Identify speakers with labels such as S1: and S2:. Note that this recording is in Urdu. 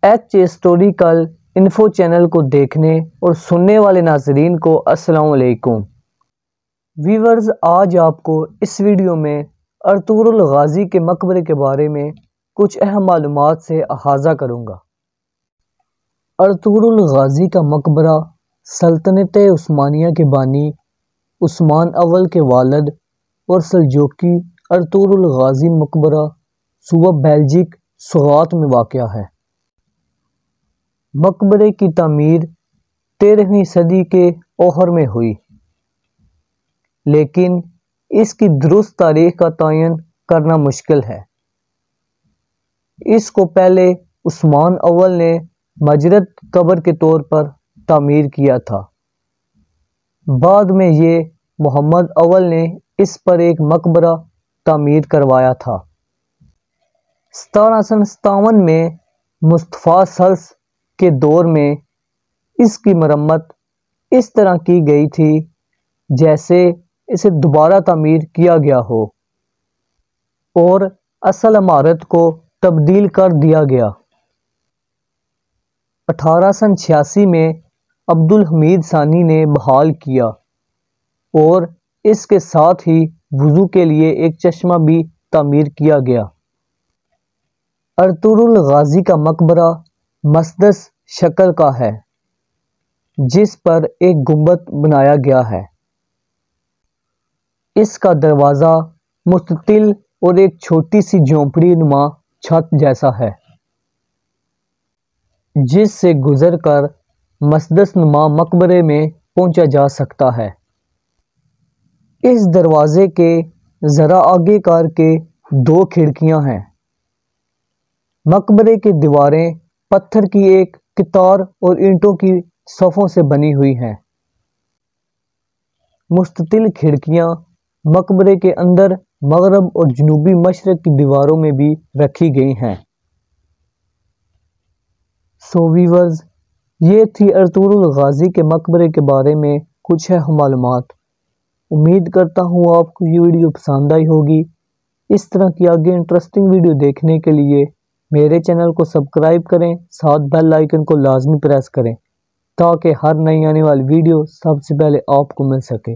S1: ایچ ہسٹوریکل انفو چینل کو دیکھنے اور سننے والے ناظرین کو السلام علیکم ویورز، آج آپ کو اس ویڈیو میں ارطغرل غازی کے مقبرے کے بارے میں کچھ اہم معلومات سے احاطہ کروں گا۔ ارطغرل غازی کا مقبرہ سلطنت عثمانیہ کے بانی عثمان اول کے والد اور سلجوقی ارطغرل غازی مقبرہ صوبہ بیلجک سوغات میں واقع ہے۔ مقبرے کی تعمیر 13ویں صدی کے اوہر میں ہوئی، لیکن اس کی درست تاریخ کا تعین کرنا مشکل ہے۔ اس کو پہلے عثمان اول نے مجرد قبر کے طور پر تعمیر کیا تھا، بعد میں یہ محمد اول نے اس پر ایک مقبرہ تعمیر کروایا تھا۔ 1757 میں مصطفیٰ ثالث کے دور میں اس کی مرمت اس طرح کی گئی تھی جیسے اسے دوبارہ تعمیر کیا گیا ہو اور اصل عمارت کو تبدیل کر دیا گیا۔ 1886 میں عبدالحمید ثانی نے بحال کیا اور اس کے ساتھ ہی وضو کے لیے ایک چشمہ بھی تعمیر کیا گیا۔ ارطغرل غازی کا مقبرہ مسدس شکل کا ہے جس پر ایک گنبد بنایا گیا ہے۔ اس کا دروازہ مستطیل اور ایک چھوٹی سی جھونپڑی نما چھت جیسا ہے جس سے گزر کر مسدس نما مقبرے میں پہنچا جا سکتا ہے۔ اس دروازے کے ذرا آگے کر کے 2 کھڑکیاں ہیں۔ مقبرے کی دیواریں پتھر کی ایک قطار اور اینٹوں کی صفوں سے بنی ہوئی ہیں۔ مستطیل کھڑکیاں مقبرے کے اندر مغرب اور جنوبی مشرق کی دیواروں میں بھی رکھی گئی ہیں۔ ویورز، یہ تھی ارطغرل غازی کے مقبرے کے بارے میں کچھ اہم معلومات۔ امید کرتا ہوں آپ کو یہ ویڈیو پسند آئی ہوگی۔ اس طرح کی آگے انٹرسٹنگ ویڈیو دیکھنے کے لیے میرے چینل کو سبسکرائب کریں، ساتھ بیل آئیکن کو لازمی پریس کریں تاکہ ہر نئی آنے والی ویڈیو سب سے پہلے آپ کو مل سکے۔